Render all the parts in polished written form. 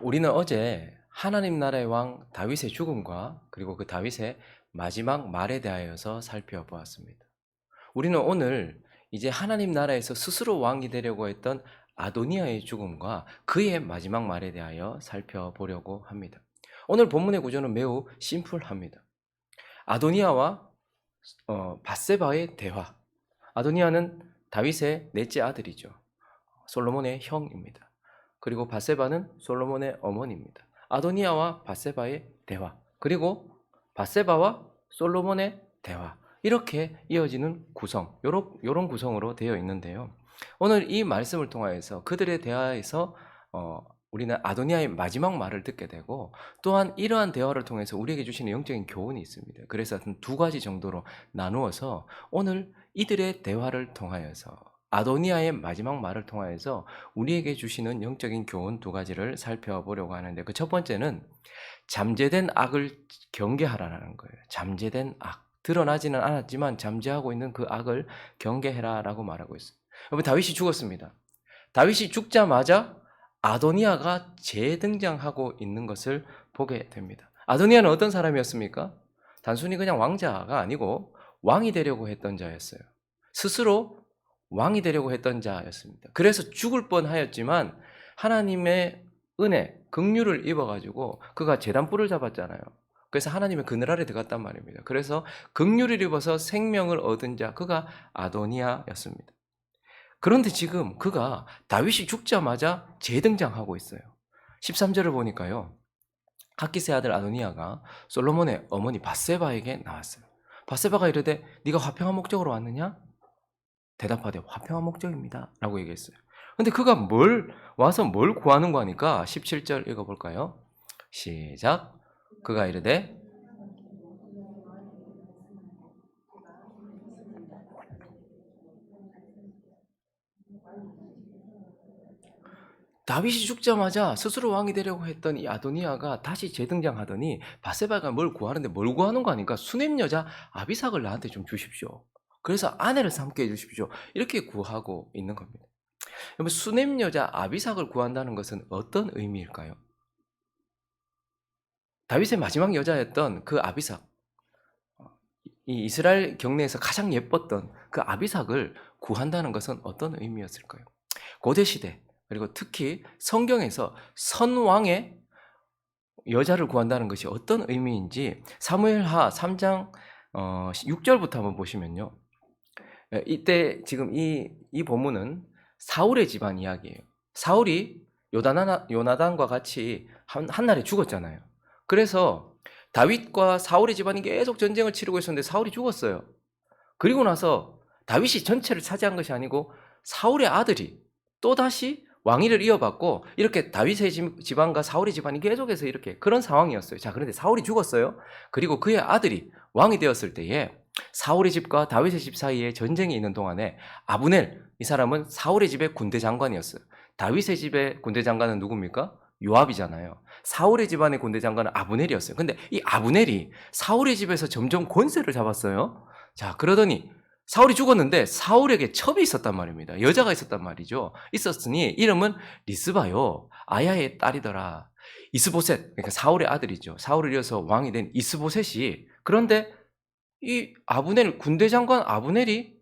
우리는 어제 하나님 나라의 왕 다윗의 죽음과 그리고 그 다윗의 마지막 말에 대하여서 살펴보았습니다. 우리는 오늘 이제 하나님 나라에서 스스로 왕이 되려고 했던 아도니아의 죽음과 그의 마지막 말에 대하여 살펴보려고 합니다. 오늘 본문의 구조는 매우 심플합니다. 아도니아와 밧세바의 대화. 아도니아는 다윗의 넷째 아들이죠. 솔로몬의 형입니다. 그리고 밧세바는 솔로몬의 어머니입니다. 아도니아와 밧세바의 대화, 그리고 밧세바와 솔로몬의 대화, 이렇게 이어지는 구성, 요런 구성으로 되어 있는데요. 오늘 이 말씀을 통하여서 그들의 대화에서 우리는 아도니아의 마지막 말을 듣게 되고, 또한 이러한 대화를 통해서 우리에게 주시는 영적인 교훈이 있습니다. 그래서 두 가지 정도로 나누어서 오늘 이들의 대화를 통하여서, 아도니아의 마지막 말을 통하여서 우리에게 주시는 영적인 교훈 두 가지를 살펴보려고 하는데, 그 첫 번째는 잠재된 악을 경계하라는 거예요. 잠재된 악. 드러나지는 않았지만 잠재하고 있는 그 악을 경계해라라고 말하고 있어요. 여러분, 다윗이 죽었습니다. 다윗이 죽자마자 아도니아가 재등장하고 있는 것을 보게 됩니다. 아도니아는 어떤 사람이었습니까? 단순히 그냥 왕자가 아니고 왕이 되려고 했던 자였어요. 스스로 왕이 되려고 했던 자였습니다. 그래서 죽을 뻔하였지만 하나님의 은혜, 긍휼을 입어가지고 그가 제단뿔을 잡았잖아요. 그래서 하나님의 그늘 아래 들어갔단 말입니다. 그래서 긍휼을 입어서 생명을 얻은 자, 그가 아도니아였습니다. 그런데 지금 그가 다윗이 죽자마자 재등장하고 있어요. 13절을 보니까요, 핫기스의 아들 아도니아가 솔로몬의 어머니 밧세바에게 나왔어요. 밧세바가 이르되 네가 화평한 목적으로 왔느냐? 대답하되 화평한 목적입니다 라고 얘기했어요. 근데 그가 와서 뭘 구하는 거 하니까 17절 읽어볼까요? 시작. 그가 이르되 다윗이 죽자마자 스스로 왕이 되려고 했던 이 아도니아가 다시 재등장하더니 밧세바가 뭘 구하는데, 뭘 구하는 거 아니까 수냄 여자 아비삭을 나한테 좀 주십시오. 그래서 아내를 삼게 해주십시오. 이렇게 구하고 있는 겁니다. 여러분, 수냄 여자 아비삭을 구한다는 것은 어떤 의미일까요? 다윗의 마지막 여자였던 그 아비삭, 이 이스라엘 경내에서 가장 예뻤던 그 아비삭을 구한다는 것은 어떤 의미였을까요? 고대 시대, 그리고 특히 성경에서 선왕의 여자를 구한다는 것이 어떤 의미인지 사무엘하 3장 6절부터 한번 보시면요, 이때 지금 이 본문은 사울의 집안 이야기예요. 사울이 요나단과 같이 한날에 죽었잖아요. 그래서 다윗과 사울의 집안이 계속 전쟁을 치르고 있었는데 사울이 죽었어요. 그리고 나서 다윗이 전체를 차지한 것이 아니고 사울의 아들이 또다시 왕위를 이어받고, 이렇게 다윗의 집안과 사울의 집안이 계속해서 이렇게 그런 상황이었어요. 자, 그런데 사울이 죽었어요. 그리고 그의 아들이 왕이 되었을 때에 사울의 집과 다윗의 집 사이에 전쟁이 있는 동안에 아브넬, 이 사람은 사울의 집의 군대 장관이었어요. 다윗의 집의 군대 장관은 누굽니까? 요압이잖아요. 사울의 집안의 군대 장관은 아브넬이었어요. 근데 이 아브넬이 사울의 집에서 점점 권세를 잡았어요. 자, 그러더니 사울이 죽었는데 사울에게 첩이 있었단 말입니다. 여자가 있었단 말이죠. 있었으니 이름은 리스바요, 아야의 딸이더라. 이스보셋, 그러니까 사울의 아들이죠. 사울을 이어서 왕이 된 이스보셋이, 그런데 이 아브넬, 군대 장관 아브넬이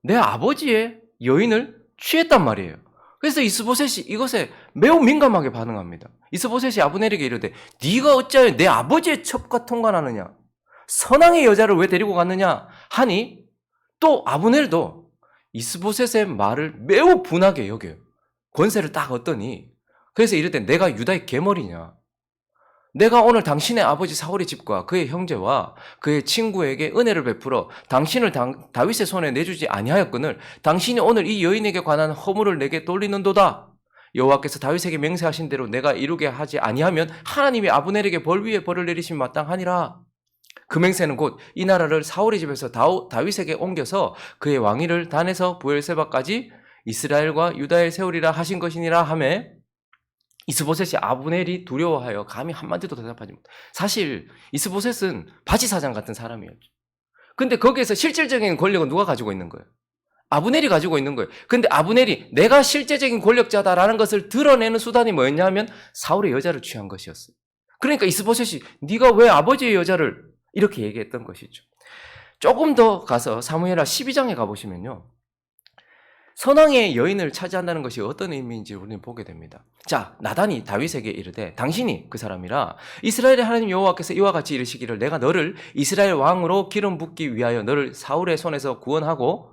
내 아버지의 여인을 취했단 말이에요. 그래서 이스보셋이 이것에 매우 민감하게 반응합니다. 이스보셋이 아브넬에게 이르되 네가 어찌하여 내 아버지의 첩과 통관하느냐? 선왕의 여자를 왜 데리고 갔느냐? 하니 또 아브넬도 이스보셋의 말을 매우 분하게 여겨요. 권세를 딱 얻더니, 그래서 이럴 때 내가 유다의 계머리냐? 내가 오늘 당신의 아버지 사울의 집과 그의 형제와 그의 친구에게 은혜를 베풀어 당신을 다윗의 손에 내주지 아니하였거늘 당신이 오늘 이 여인에게 관한 허물을 내게 돌리는도다. 여호와께서 다윗에게 맹세하신 대로 내가 이루게 하지 아니하면 하나님이 아브넬에게 벌 위에 벌을 내리시면 마땅하니라. 그 맹세는 곧 이 나라를 사울의 집에서 다윗에게 옮겨서 그의 왕위를 단에서 브엘세바까지 이스라엘과 유다에 세우리라 하신 것이니라 하매, 이스보셋이 아브넬이 두려워하여 감히 한마디도 대답하지 못. 사실 이스보셋은 바지사장 같은 사람이었죠. 근데 거기에서 실질적인 권력은 누가 가지고 있는 거예요? 아브넬이 가지고 있는 거예요. 근데 아브넬이 내가 실제적인 권력자다라는 것을 드러내는 수단이 뭐였냐 하면 사울의 여자를 취한 것이었어요. 그러니까 이스보셋이 네가 왜 아버지의 여자를 이렇게 얘기했던 것이죠. 조금 더 가서 사무엘하 12장에 가보시면요. 선왕의 여인을 차지한다는 것이 어떤 의미인지 우리는 보게 됩니다. 자, 나단이 다윗에게 이르되 당신이 그 사람이라 이스라엘의 하나님 여호와께서 이와 같이 이르시기를 내가 너를 이스라엘 왕으로 기름 붓기 위하여 너를 사울의 손에서 구원하고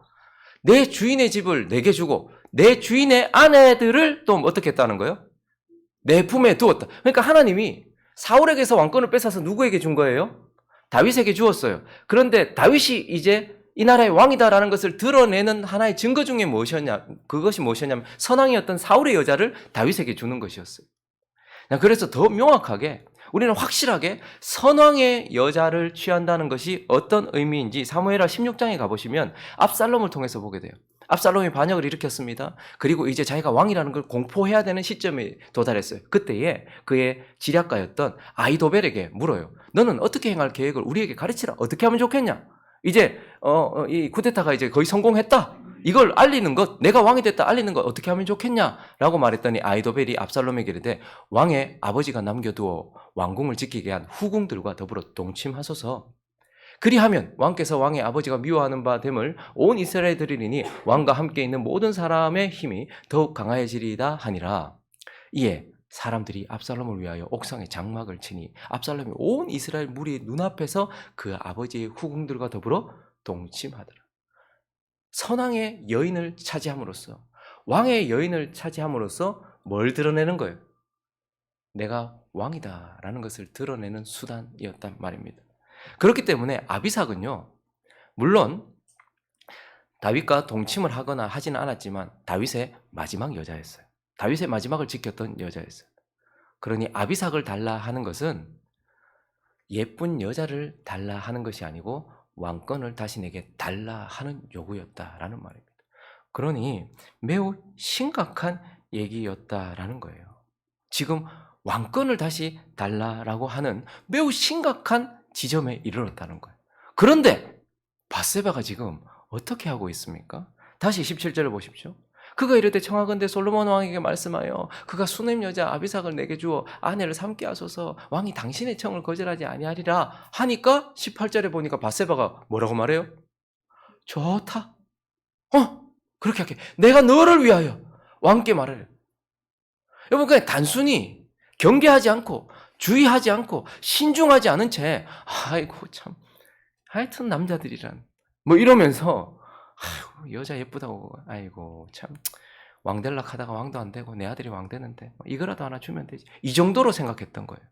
내 주인의 집을 내게 주고 내 주인의 아내들을 또 어떻게 했다는 거예요? 내 품에 두었다. 그러니까 하나님이 사울에게서 왕권을 뺏어서 누구에게 준 거예요? 다윗에게 주었어요. 그런데 다윗이 이제 이 나라의 왕이다라는 것을 드러내는 하나의 증거 중에 무엇이었냐? 그것이 무엇이었냐면 선왕이었던 사울의 여자를 다윗에게 주는 것이었어요. 그래서 더 명확하게 우리는 확실하게 선왕의 여자를 취한다는 것이 어떤 의미인지 사무엘하 16장에 가보시면 압살롬을 통해서 보게 돼요. 압살롬이 반역을 일으켰습니다. 그리고 이제 자기가 왕이라는 걸 공포해야 되는 시점에 도달했어요. 그때에 그의 지략가였던 아히도벨에게 물어요. 너는 어떻게 행할 계획을 우리에게 가르치라. 어떻게 하면 좋겠냐? 이제 이 쿠데타가 이제 거의 성공했다. 이걸 알리는 것, 내가 왕이 됐다 알리는 것 어떻게 하면 좋겠냐라고 말했더니 아히도벨이 압살롬에게 이르되 왕의 아버지가 남겨두어 왕궁을 지키게 한 후궁들과 더불어 동침하소서. 그리하면 왕께서 왕의 아버지가 미워하는 바 됨을 온 이스라엘에 들으리니 왕과 함께 있는 모든 사람의 힘이 더욱 강하여지리이다 하니라. 이에 사람들이 압살롬을 위하여 옥상에 장막을 치니 압살롬이 온 이스라엘 무리의 눈앞에서 그 아버지의 후궁들과 더불어 동침하더라. 선왕의 여인을 차지함으로써 왕의 여인을 차지함으로써 뭘 드러내는 거예요? 내가 왕이다라는 것을 드러내는 수단이었단 말입니다. 그렇기 때문에 아비삭은요, 물론 다윗과 동침을 하거나 하지는 않았지만 다윗의 마지막 여자였어요. 다윗의 마지막을 지켰던 여자였어요. 그러니 아비삭을 달라 하는 것은 예쁜 여자를 달라 하는 것이 아니고 왕권을 다시 내게 달라 하는 요구였다라는 말입니다. 그러니 매우 심각한 얘기였다라는 거예요. 지금 왕권을 다시 달라라고 하는 매우 심각한 지점에 이르렀다는 거예요. 그런데 밧세바가 지금 어떻게 하고 있습니까? 다시 17절을 보십시오. 그가 이르되 청하건대 솔로몬 왕에게 말씀하여 그가 수냄 여자 아비삭을 내게 주어 아내를 삼게 하소서 왕이 당신의 청을 거절하지 아니하리라 하니까 18절에 보니까 밧세바가 뭐라고 말해요? 좋다. 그렇게 할게. 내가 너를 위하여 왕께 말하래. 여러분 그냥 단순히 경계하지 않고 주의하지 않고 신중하지 않은 채 아이고 참 하여튼 남자들이란 뭐 이러면서 아이고 여자 예쁘다고 아이고 참 왕될락 하다가 왕도 안 되고 내 아들이 왕 되는데 이거라도 하나 주면 되지 이 정도로 생각했던 거예요.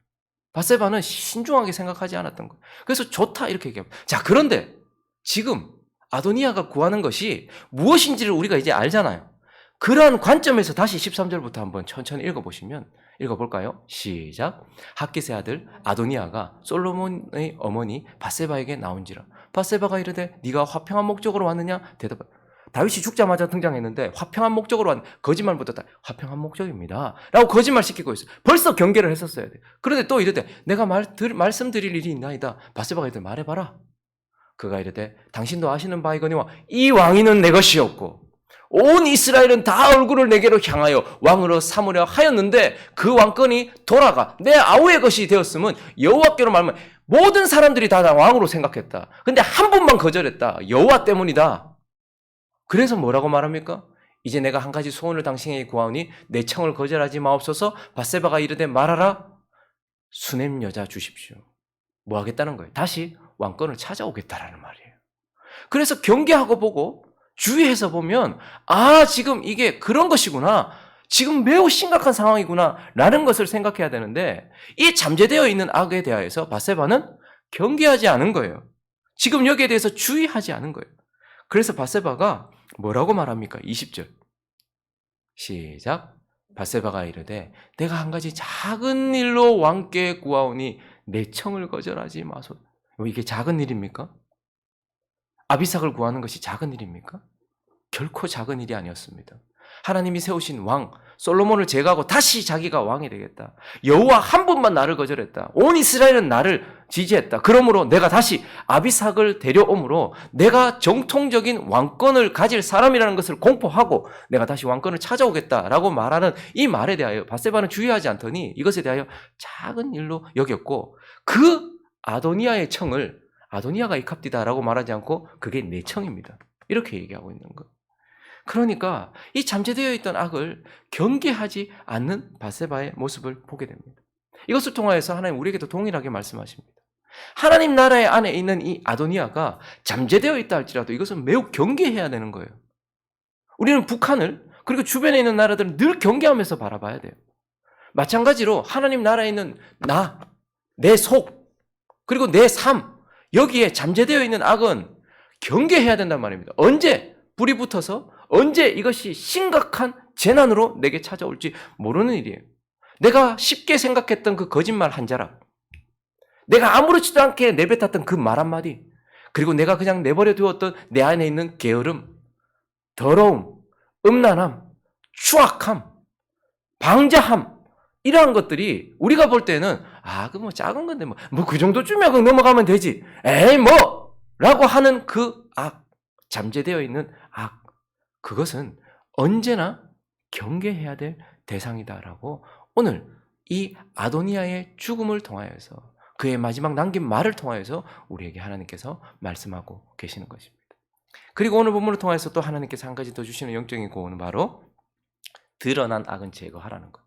밧세바는 신중하게 생각하지 않았던 거예요. 그래서 좋다 이렇게 얘기합니다. 자 그런데 지금 아도니아가 구하는 것이 무엇인지를 우리가 이제 알잖아요. 그러한 관점에서 다시 13절부터 한번 천천히 읽어보시면 읽어볼까요? 시작. 핫깃의 아들 아도니아가 솔로몬의 어머니 밧세바에게 나온지라. 밧세바가 이르되 네가 화평한 목적으로 왔느냐? 대답하. 다윗이 죽자마자 등장했는데 화평한 목적으로 왔 거짓말부터 다 화평한 목적입니다. 라고 거짓말 시키고 있어요. 벌써 경계를 했었어야 돼. 그런데 또 이르되 내가 말씀드릴 일이 있나이다. 밧세바가 이르되 말해봐라. 그가 이르되 당신도 아시는 바이거니와 이 왕위는 내 것이었고 온 이스라엘은 다 얼굴을 내게로 향하여 왕으로 삼으려 하였는데 그 왕권이 돌아가 내 아우의 것이 되었으면 여호와께로 말하면 모든 사람들이 다 왕으로 생각했다. 근데 한 분만 거절했다. 여호와 때문이다. 그래서 뭐라고 말합니까? 이제 내가 한 가지 소원을 당신에게 구하오니 내 청을 거절하지 마옵소서. 밧세바가 이르되 말하라. 수냄 여자 주십시오. 뭐 하겠다는 거예요? 다시 왕권을 찾아오겠다라는 말이에요. 그래서 경계하고 보고 주의해서 보면 지금 이게 그런 것이구나. 지금 매우 심각한 상황이구나 라는 것을 생각해야 되는데 이 잠재되어 있는 악에 대하여서 밧세바는 경계하지 않은 거예요. 지금 여기에 대해서 주의하지 않은 거예요. 그래서 밧세바가 뭐라고 말합니까? 20절 시작. 밧세바가 이르되 내가 한 가지 작은 일로 왕께 구하오니 내 청을 거절하지 마소서. 이게 작은 일입니까? 아비삭을 구하는 것이 작은 일입니까? 결코 작은 일이 아니었습니다. 하나님이 세우신 왕 솔로몬을 제거하고 다시 자기가 왕이 되겠다. 여호와 한 분만 나를 거절했다. 온 이스라엘은 나를 지지했다. 그러므로 내가 다시 아비삭을 데려오므로 내가 정통적인 왕권을 가질 사람이라는 것을 공포하고 내가 다시 왕권을 찾아오겠다라고 말하는 이 말에 대하여 밧세바는 주의하지 않더니 이것에 대하여 작은 일로 여겼고 그 아도니아의 청을 아도니아가 이캅디다라고 말하지 않고 그게 내 청입니다. 이렇게 얘기하고 있는 거. 그러니까 이 잠재되어 있던 악을 경계하지 않는 밧세바의 모습을 보게 됩니다. 이것을 통하여서 하나님 우리에게도 동일하게 말씀하십니다. 하나님 나라의 안에 있는 이 아도니아가 잠재되어 있다 할지라도 이것은 매우 경계해야 되는 거예요. 우리는 북한을 그리고 주변에 있는 나라들은 늘 경계하면서 바라봐야 돼요. 마찬가지로 하나님 나라에 있는 나, 내 속, 그리고 내 삶, 여기에 잠재되어 있는 악은 경계해야 된단 말입니다. 언제 불이 붙어서 언제 이것이 심각한 재난으로 내게 찾아올지 모르는 일이에요. 내가 쉽게 생각했던 그 거짓말 한 자락, 내가 아무렇지도 않게 내뱉었던 그 말 한마디, 그리고 내가 그냥 내버려 두었던 내 안에 있는 게으름, 더러움, 음란함, 추악함, 방자함, 이러한 것들이 우리가 볼 때는 그 뭐 작은 건데 뭐 그 정도쯤이야 넘어가면 되지. 에이 뭐 라고 하는 그 악, 잠재되어 있는 악, 그것은 언제나 경계해야 될 대상이다라고 오늘 이 아도니아의 죽음을 통하여서 그의 마지막 남긴 말을 통하여서 우리에게 하나님께서 말씀하고 계시는 것입니다. 그리고 오늘 본문을 통해서 또 하나님께서 한 가지 더 주시는 영적인 고언은 바로 드러난 악은 제거하라는 것.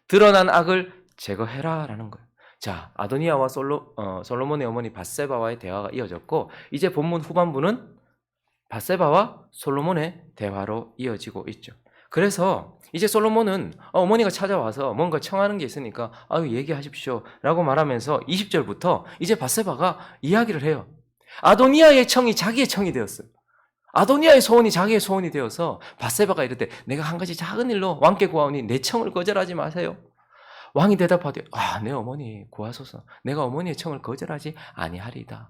드러난 악을 제거해라라는 거예요. 자, 아도니아와 솔로몬의 어머니 밧세바와의 대화가 이어졌고 이제 본문 후반부는 밧세바와 솔로몬의 대화로 이어지고 있죠. 그래서 이제 솔로몬은 어머니가 찾아와서 뭔가 청하는 게 있으니까 얘기하십시오 라고 말하면서 20절부터 이제 밧세바가 이야기를 해요. 아도니아의 청이 자기의 청이 되었어요. 아도니아의 소원이 자기의 소원이 되어서 밧세바가 이르되 내가 한 가지 작은 일로 왕께 구하오니 내 청을 거절하지 마세요. 왕이 대답하되 내 어머니 구하소서. 내가 어머니의 청을 거절하지 아니하리이다.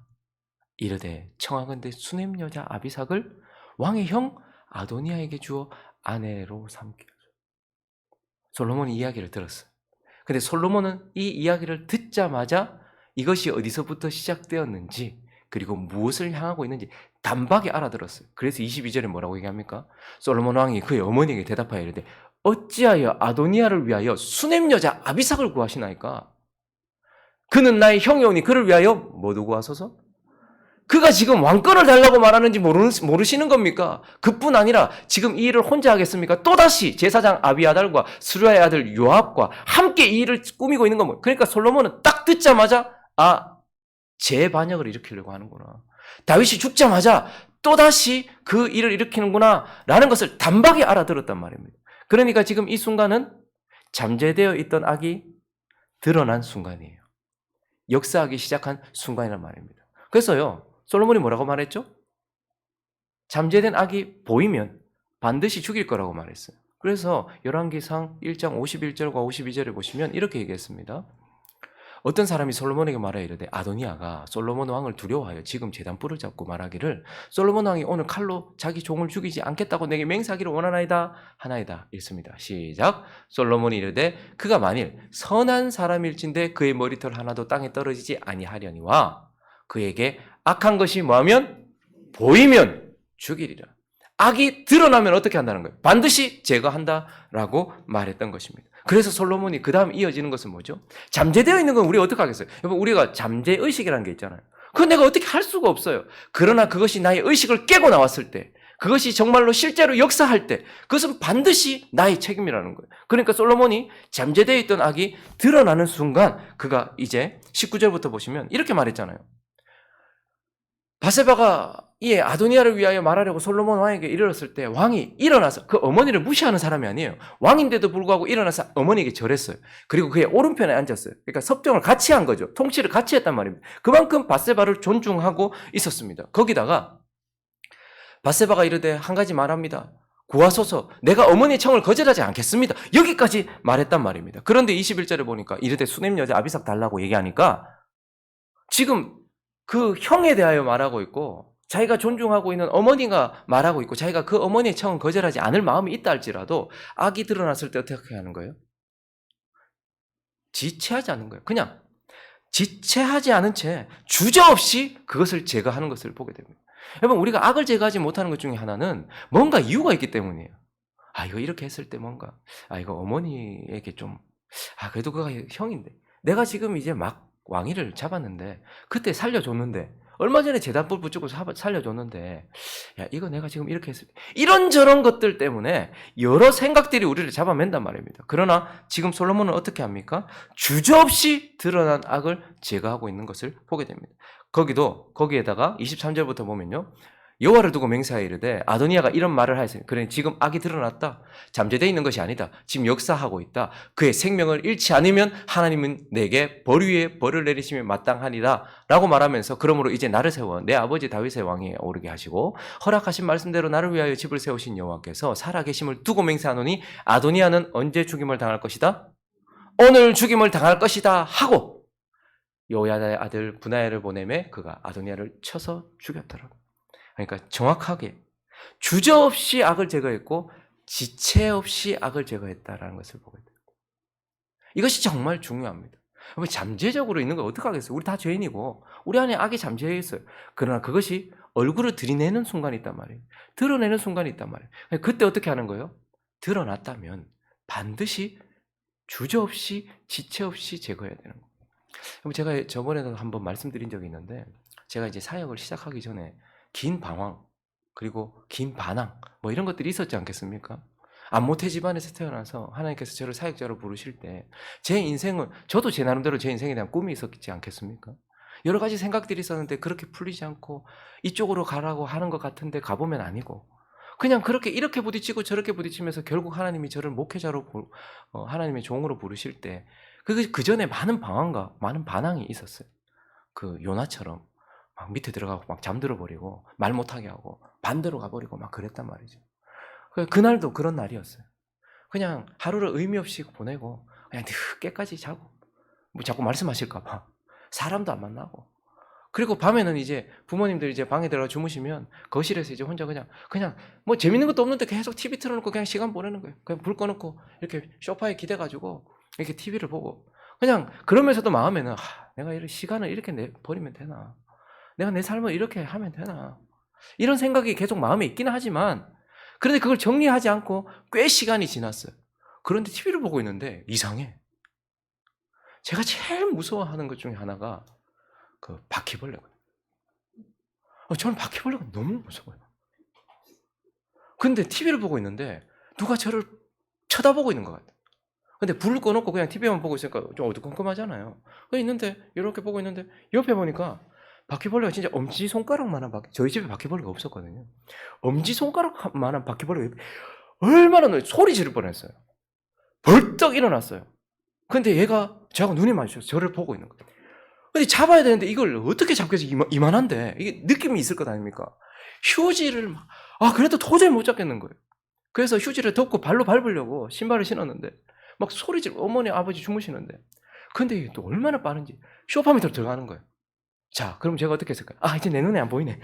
이르되 청하건대 수넴 여자 아비삭을 왕의 형 아도니아에게 주어 아내로 삼게 하소서. 솔로몬이 이야기를 들었어요. 근데 솔로몬은 이 이야기를 듣자마자 이것이 어디서부터 시작되었는지 그리고 무엇을 향하고 있는지 단박에 알아들었어요. 그래서 22절에 뭐라고 얘기합니까? 솔로몬 왕이 그의 어머니에게 대답하여 이르되 어찌하여 아도니아를 위하여 수넴 여자 아비삭을 구하시나이까? 그는 나의 형이오니 그를 위하여 뭐도 구하소서? 그가 지금 왕권을 달라고 말하는지 모르시는 겁니까? 그뿐 아니라 지금 이 일을 혼자 하겠습니까? 또다시 제사장 아비아달과 스루야의 아들 요압과 함께 이 일을 꾸미고 있는 겁니다. 그러니까 솔로몬은 딱 듣자마자 재반역을 일으키려고 하는구나. 다윗이 죽자마자 또다시 그 일을 일으키는구나 라는 것을 단박에 알아들었단 말입니다. 그러니까 지금 이 순간은 잠재되어 있던 악이 드러난 순간이에요. 역사하기 시작한 순간이란 말입니다. 그래서요, 솔로몬이 뭐라고 말했죠? 잠재된 악이 보이면 반드시 죽일 거라고 말했어요. 그래서 열왕기상 1장 51절과 52절에 보시면 이렇게 얘기했습니다. 어떤 사람이 솔로몬에게 말하여 이르되 아도니아가 솔로몬 왕을 두려워하여 지금 제단불을 잡고 말하기를 솔로몬 왕이 오늘 칼로 자기 종을 죽이지 않겠다고 내게 맹세하기를 원하나이다 하나이다 읽습니다. 시작. 솔로몬이 이르되 그가 만일 선한 사람일진데 그의 머리털 하나도 땅에 떨어지지 아니하려니와 그에게 악한 것이 뭐하면 보이면 죽이리라. 악이 드러나면 어떻게 한다는 거예요? 반드시 제거한다라고 말했던 것입니다. 그래서 솔로몬이 그 다음 이어지는 것은 뭐죠? 잠재되어 있는 건 우리가 어떻게 하겠어요? 여러분, 우리가 잠재의식이라는 게 있잖아요. 그건 내가 어떻게 할 수가 없어요. 그러나 그것이 나의 의식을 깨고 나왔을 때, 그것이 정말로 실제로 역사할 때, 그것은 반드시 나의 책임이라는 거예요. 그러니까 솔로몬이 잠재되어 있던 악이 드러나는 순간 그가 이제 19절부터 보시면 이렇게 말했잖아요. 밧세바가 이 아도니아를 위하여 말하려고 솔로몬 왕에게 이르렀을 때 왕이 일어나서 그 어머니를 무시하는 사람이 아니에요. 왕인데도 불구하고 일어나서 어머니에게 절했어요. 그리고 그의 오른편에 앉았어요. 그러니까 섭정을 같이 한 거죠. 통치를 같이 했단 말입니다. 그만큼 밧세바를 존중하고 있었습니다. 거기다가 밧세바가 이르되 한 가지 말합니다. 구하소서 내가 어머니의 청을 거절하지 않겠습니다. 여기까지 말했단 말입니다. 그런데 21절에 보니까 이르되 수넴 여자 아비삭 달라고 얘기하니까 지금 그 형에 대하여 말하고 있고 자기가 존중하고 있는 어머니가 말하고 있고 자기가 그 어머니의 청은 거절하지 않을 마음이 있다 할지라도 악이 드러났을 때 어떻게 하는 거예요? 지체하지 않는 거예요. 그냥 지체하지 않은 채 주저없이 그것을 제거하는 것을 보게 됩니다. 여러분, 우리가 악을 제거하지 못하는 것 중에 하나는 뭔가 이유가 있기 때문이에요. 아, 이거 이렇게 했을 때 뭔가, 아, 이거 어머니에게 좀, 아, 그래도 그가 형인데. 내가 지금 이제 막 왕위를 잡았는데, 그때 살려줬는데, 얼마 전에 재단불 붙이고 살려줬는데, 야, 이거 내가 지금 이렇게 했을 때, 이런저런 것들 때문에 여러 생각들이 우리를 잡아맨단 말입니다. 그러나 지금 솔로몬은 어떻게 합니까? 주저없이 드러난 악을 제거하고 있는 것을 보게 됩니다. 거기에다가 23절부터 보면요. 여호와를 두고 맹세하여 이르되 아도니아가 이런 말을 하였으니 그래 지금 악이 드러났다. 잠재되어 있는 것이 아니다. 지금 역사하고 있다. 그의 생명을 잃지 않으면 하나님은 내게 벌 위에 벌을 내리시면 마땅하니라 라고 말하면서 그러므로 이제 나를 세워 내 아버지 다윗의 왕위에 오르게 하시고 허락하신 말씀대로 나를 위하여 집을 세우신 여호와께서 살아계심을 두고 맹세하노니 아도니아는 언제 죽임을 당할 것이다? 오늘 죽임을 당할 것이다 하고 요야다의 아들 분하야를 보내매 그가 아도니아를 쳐서 죽였더라. 그러니까 정확하게 주저없이 악을 제거했고 지체 없이 악을 제거했다라는 것을 보게 돼요. 이것이 정말 중요합니다. 잠재적으로 있는 거 어떡하겠어요? 우리 다 죄인이고 우리 안에 악이 잠재해 있어요. 그러나 그것이 얼굴을 들이내는 순간이 있단 말이에요. 드러내는 순간이 있단 말이에요. 그때 어떻게 하는 거예요? 드러났다면 반드시 주저없이 지체 없이 제거해야 되는 거예요. 제가 저번에도 한번 말씀드린 적이 있는데 제가 이제 사역을 시작하기 전에 긴 방황 그리고 긴 반항 뭐 이런 것들이 있었지 않겠습니까? 안모태 집안에서 태어나서 하나님께서 저를 사역자로 부르실 때 제 인생은 저도 제 나름대로 제 인생에 대한 꿈이 있었지 않겠습니까? 여러 가지 생각들이 있었는데 그렇게 풀리지 않고 이쪽으로 가라고 하는 것 같은데 가보면 아니고 그냥 그렇게 이렇게 부딪히고 저렇게 부딪히면서 결국 하나님이 저를 목회자로 하나님의 종으로 부르실 때 그 전에 많은 방황과 많은 반항이 있었어요. 그 요나처럼 막 밑에 들어가고 막 잠들어 버리고 말 못하게 하고 반대로 가버리고 막 그랬단 말이죠. 그날도 그런 날이었어요. 그냥 하루를 의미 없이 보내고 그냥 늦게까지 자고 뭐 자꾸 말씀하실까 봐 사람도 안 만나고 그리고 밤에는 이제 부모님들 이제 방에 들어가 주무시면 거실에서 이제 혼자 그냥 뭐 재밌는 것도 없는데 계속 TV 틀어놓고 그냥 시간 보내는 거예요. 그냥 불 꺼놓고 이렇게 소파에 기대가지고 이렇게 TV를 보고 그냥 그러면서도 마음에는 내가 이런 시간을 이렇게 버리면 되나? 내가 내 삶을 이렇게 하면 되나? 이런 생각이 계속 마음에 있기는 하지만 그런데 그걸 정리하지 않고 꽤 시간이 지났어요. 그런데 TV를 보고 있는데 이상해. 제가 제일 무서워하는 것 중에 하나가 그 바퀴벌레거든요. 저는 바퀴벌레가 너무 무서워요. 근데 TV를 보고 있는데 누가 저를 쳐다보고 있는 것 같아요. 근데 불을 꺼놓고 그냥 TV만 보고 있으니까 좀 어두컴컴하잖아요. 있는데 이렇게 보고 있는데 옆에 보니까 바퀴벌레가 진짜 엄지손가락만한 저희 집에 바퀴벌레가 없었거든요. 엄지손가락만한 바퀴벌레가 얼마나 소리 지를 뻔했어요. 벌떡 일어났어요. 근데 얘가 저하고 눈이 마주쳐서 저를 보고 있는 거예요. 근데 잡아야 되는데 이걸 어떻게 잡겠어? 이만한데 이게 느낌이 있을 것 아닙니까? 휴지를 그래도 도저히 못 잡겠는 거예요. 그래서 휴지를 덮고 발로 밟으려고 신발을 신었는데 막 소리 지르고 어머니 아버지 주무시는데 근데 이게 또 얼마나 빠른지 소파 밑으로 들어가는 거예요. 자, 그럼 제가 어떻게 했을까요? 이제 내 눈에 안 보이네.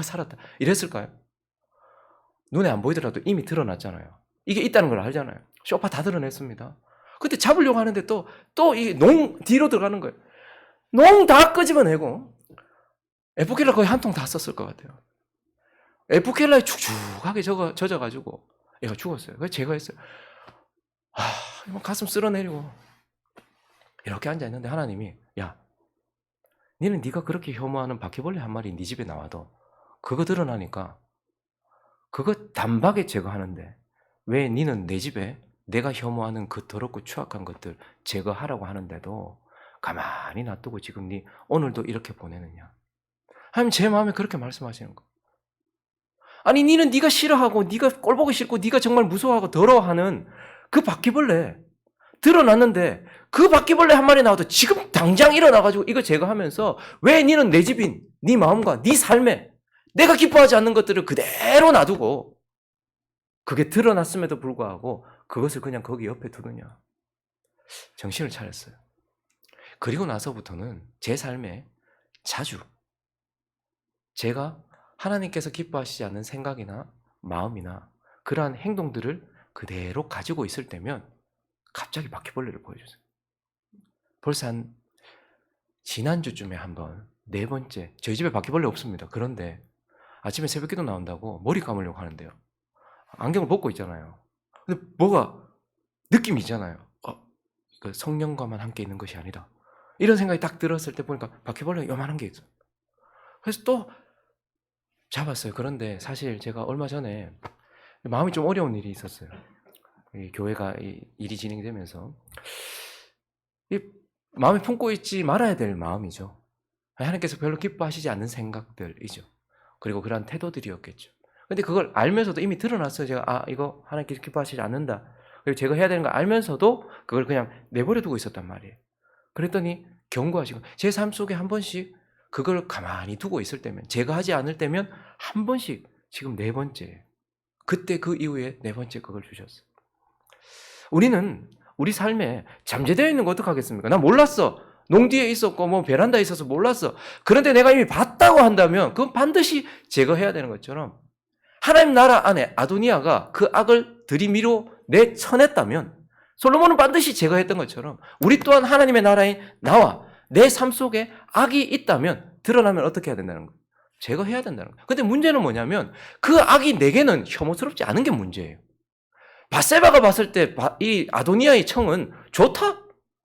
살았다. 이랬을까요? 눈에 안 보이더라도 이미 드러났잖아요. 이게 있다는 걸 알잖아요. 소파 다 드러냈습니다. 근데 잡으려고 하는데 또 이게 뒤로 들어가는 거예요. 농 다 끄집어내고 에프켈라 거의 한 통 다 썼을 것 같아요. 에프켈라에 축축하게 젖어가지고 얘가 죽었어요. 그래서 제가 했어요. 가슴 쓸어내리고 이렇게 앉아있는데 하나님이 야, 니는 네가 그렇게 혐오하는 바퀴벌레 한 마리 네 집에 나와도 그거 드러나니까 그거 단박에 제거하는데 왜 니는 내 집에 내가 혐오하는 그 더럽고 추악한 것들 제거하라고 하는데도 가만히 놔두고 지금 니 오늘도 이렇게 보내느냐? 하나님 제 마음에 그렇게 말씀하시는 거. 아니 니는 네가 싫어하고 네가 꼴보기 싫고 네가 정말 무서워하고 더러워하는 그 바퀴벌레 드러났는데 그 바퀴벌레 한 마리 나와도 지금 당장 일어나가지고 이거 제거하면서 왜 니는 내 집인 네 마음과 네 삶에 내가 기뻐하지 않는 것들을 그대로 놔두고 그게 드러났음에도 불구하고 그것을 그냥 거기 옆에 두느냐. 정신을 차렸어요. 그리고 나서부터는 제 삶에 자주 제가 하나님께서 기뻐하시지 않는 생각이나 마음이나 그러한 행동들을 그대로 가지고 있을 때면 갑자기 바퀴벌레를 보여주세요. 벌써 한 지난주쯤에 한번 네 번째, 저희 집에 바퀴벌레 없습니다. 그런데 아침에 새벽기도 나온다고 머리 감으려고 하는데요. 안경을 벗고 있잖아요. 근데 뭐가 느낌이 있잖아요. 그 성령과만 함께 있는 것이 아니다. 이런 생각이 딱 들었을 때 보니까 바퀴벌레가 요만한 게 있어요. 그래서 또 잡았어요. 그런데 사실 제가 얼마 전에 마음이 좀 어려운 일이 있었어요. 이 교회가 일이 진행되면서 이 마음에 품고 있지 말아야 될 마음이죠. 하나님께서 별로 기뻐하시지 않는 생각들이죠. 그리고 그러한 태도들이었겠죠. 근데 그걸 알면서도 이미 드러났어요. 제가 이거 하나님께서 기뻐하시지 않는다. 그리고 제가 해야 되는 걸 알면서도 그걸 그냥 내버려 두고 있었단 말이에요. 그랬더니 경고하시고 제 삶 속에 한 번씩 그걸 가만히 두고 있을 때면, 제가 하지 않을 때면 한 번씩, 지금 네 번째예요. 그때 그 이후에 네 번째 그걸 주셨어요. 우리는 우리 삶에 잠재되어 있는 거 어떡하겠습니까? 나 몰랐어. 농뒤에 있었고 뭐 베란다에 있어서 몰랐어. 그런데 내가 이미 봤다고 한다면 그건 반드시 제거해야 되는 것처럼, 하나님 나라 안에 아도니아가 그 악을 들이미로 내쳐냈다면 솔로몬은 반드시 제거했던 것처럼 우리 또한 하나님의 나라인 나와 내 삶 속에 악이 있다면, 드러나면 어떻게 해야 된다는 거예요? 제거해야 된다는 거예요. 근데 문제는 뭐냐면 그 악이 내게는 혐오스럽지 않은 게 문제예요. 밧세바가 봤을 때 이 아도니아의 청은 좋다?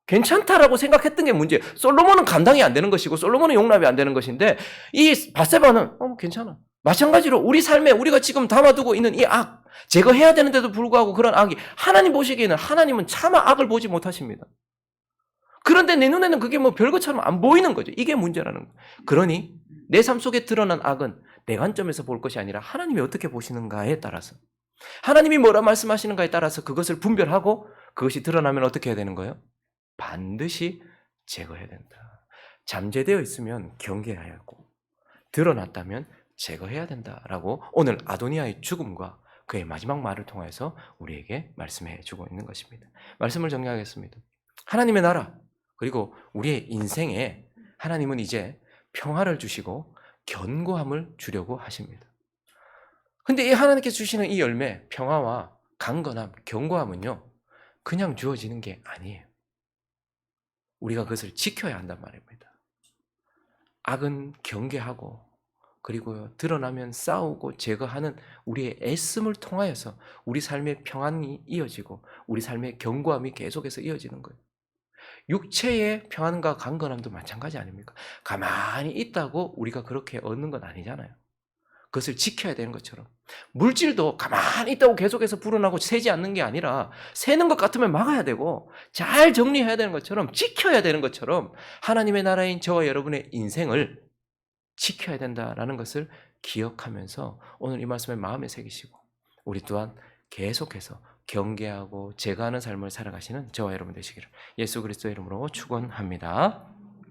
괜찮다라고 생각했던 게 문제예요. 솔로몬은 감당이 안 되는 것이고 솔로몬은 용납이 안 되는 것인데 이 밧세바는 괜찮아. 마찬가지로 우리 삶에 우리가 지금 담아두고 있는 이 악, 제거해야 되는데도 불구하고 그런 악이 하나님 보시기에는, 하나님은 차마 악을 보지 못하십니다. 그런데 내 눈에는 그게 뭐 별것처럼 안 보이는 거죠. 이게 문제라는 거예요. 그러니 내 삶 속에 드러난 악은 내 관점에서 볼 것이 아니라 하나님이 어떻게 보시는가에 따라서, 하나님이 뭐라 말씀하시는가에 따라서 그것을 분별하고 그것이 드러나면 어떻게 해야 되는 거예요? 반드시 제거해야 된다. 잠재되어 있으면 경계해야 하고 드러났다면 제거해야 된다라고 오늘 아도니아의 죽음과 그의 마지막 말을 통해서 우리에게 말씀해 주고 있는 것입니다. 말씀을 정리하겠습니다. 하나님의 나라, 그리고 우리의 인생에 하나님은 이제 평화를 주시고 견고함을 주려고 하십니다. 근데 이 하나님께서 주시는 이 열매, 평화와 강건함, 견고함은요, 그냥 주어지는 게 아니에요. 우리가 그것을 지켜야 한단 말입니다. 악은 경계하고, 그리고 드러나면 싸우고 제거하는 우리의 애씀을 통하여서 우리 삶의 평안이 이어지고 우리 삶의 견고함이 계속해서 이어지는 거예요. 육체의 평안과 강건함도 마찬가지 아닙니까? 가만히 있다고 우리가 그렇게 얻는 건 아니잖아요. 그것을 지켜야 되는 것처럼 물질도 가만히 있다고 계속해서 불어나고 새지 않는 게 아니라 새는 것 같으면 막아야 되고 잘 정리해야 되는 것처럼, 지켜야 되는 것처럼 하나님의 나라인 저와 여러분의 인생을 지켜야 된다라는 것을 기억하면서 오늘 이 말씀을 마음에 새기시고 우리 또한 계속해서 경계하고 제거하는 삶을 살아가시는 저와 여러분 되시기를 예수 그리스도의 이름으로 축원합니다.